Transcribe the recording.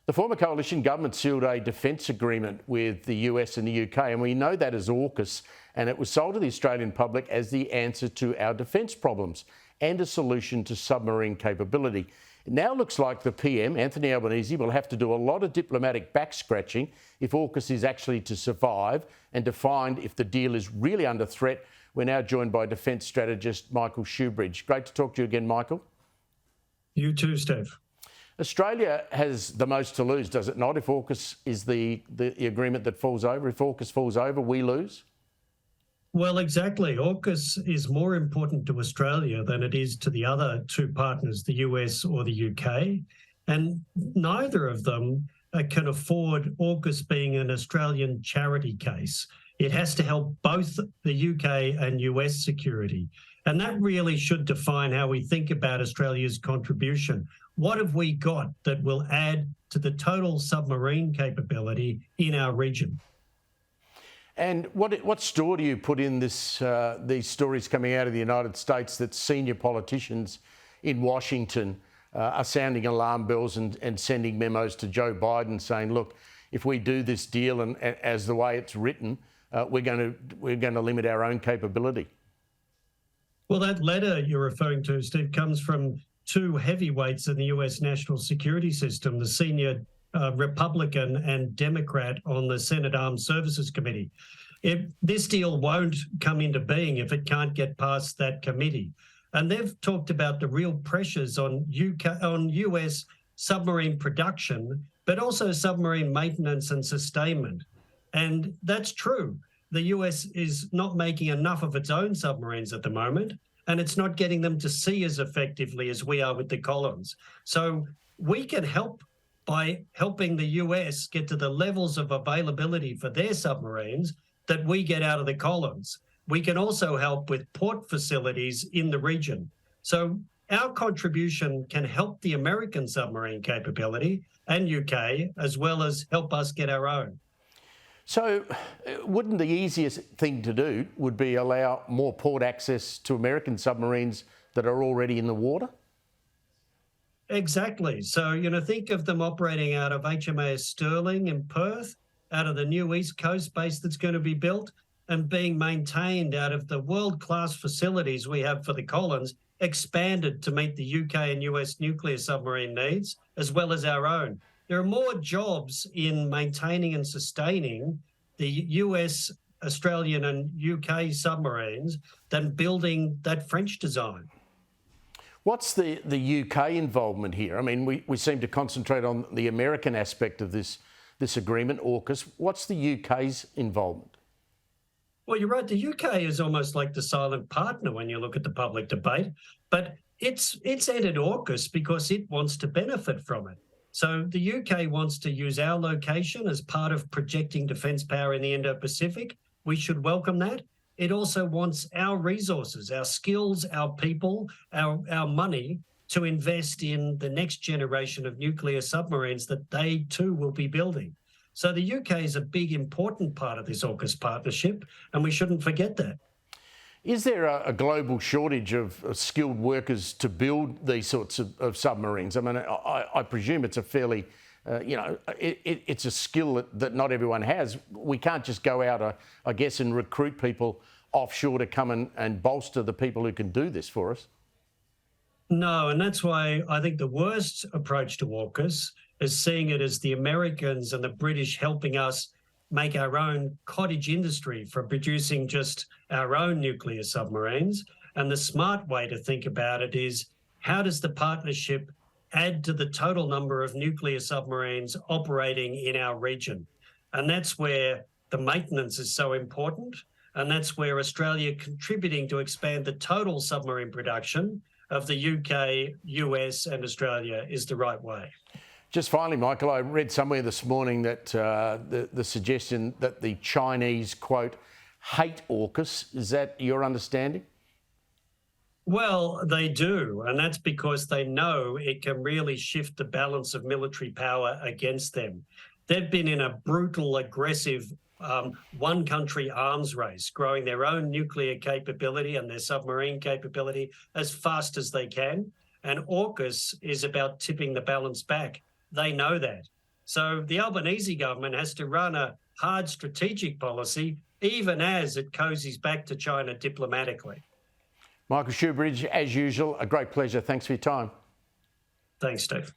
The former coalition government sealed a defence agreement with the US and the UK, and we know that as AUKUS, and it was sold to the Australian public as the answer to our defence problems and a solution to submarine capability. It now looks like the PM, Anthony Albanese, will have to do a lot of diplomatic back-scratching if AUKUS is actually to survive and to find if the deal is really under threat. We're now joined by Defence Strategist Michael Shoebridge. Great to talk to you again, Michael. You too, Steve. Australia has the most to lose, does it not? If AUKUS is the agreement that falls over, if AUKUS falls over, we lose? Well, exactly. AUKUS is more important to Australia than it is to the other two partners, the US or the UK. And neither of them can afford AUKUS being an Australian charity case. It has to help both the UK and US security. And that really should define how we think about Australia's contribution. What have we got that will add to the total submarine capability in our region? And what store do you put in this, these stories coming out of the United States that senior politicians in Washington are sounding alarm bells and sending memos to Joe Biden saying, look, if we do this deal and as the way it's written, we're going to limit our own capability? Well, that letter you're referring to, Steve, comes from two heavyweights in the US national security system, the senior Republican and Democrat on the Senate Armed Services Committee. This deal won't come into being if it can't get past that committee. And they've talked about the real pressures on US submarine production, but also submarine maintenance and sustainment. And that's true. The US is not making enough of its own submarines at the moment, and it's not getting them to sea as effectively as we are with the Collins. So we can help by helping the US get to the levels of availability for their submarines that we get out of the Collins. We can also help with port facilities in the region. So our contribution can help the American submarine capability and UK, as well as help us get our own. So wouldn't the easiest thing to do would be allow more port access to American submarines that are already in the water? Exactly. So, think of them operating out of HMAS Sterling in Perth, out of the new East Coast base that's going to be built, and being maintained out of the world-class facilities we have for the Collins, expanded to meet the UK and US nuclear submarine needs, as well as our own. There are more jobs in maintaining and sustaining the US, Australian and UK submarines than building that French design. What's the UK involvement here? I mean, we seem to concentrate on the American aspect of this agreement, AUKUS. What's the UK's involvement? Well, you're right. The UK is almost like the silent partner when you look at the public debate, but it's entered AUKUS because it wants to benefit from it. So the UK wants to use our location as part of projecting defence power in the Indo-Pacific. We should welcome that. It also wants our resources, our skills, our people, our money to invest in the next generation of nuclear submarines that they too will be building. So the UK is a big, important part of this AUKUS partnership, and we shouldn't forget that. Is there a global shortage of skilled workers to build these sorts of submarines? I mean, I presume it's a fairly, it's a skill that not everyone has. We can't just go out, I guess, and recruit people offshore to come and bolster the people who can do this for us. No, and that's why I think the worst approach to AUKUS is seeing it as the Americans and the British helping us make our own cottage industry for producing just our own nuclear submarines. And the smart way to think about it is, how does the partnership add to the total number of nuclear submarines operating in our region? And that's where the maintenance is so important. And that's where Australia contributing to expand the total submarine production of the UK, US and Australia is the right way. Just finally, Michael, I read somewhere this morning that the suggestion that the Chinese, quote, hate AUKUS. Is that your understanding? Well, they do, and that's because they know it can really shift the balance of military power against them. They've been in a brutal, aggressive one-country arms race, growing their own nuclear capability and their submarine capability as fast as they can. And AUKUS is about tipping the balance back. They know that. So the Albanese government has to run a hard strategic policy, even as it cozies back to China diplomatically. Michael Shoebridge, as usual, a great pleasure. Thanks for your time. Thanks, Steve.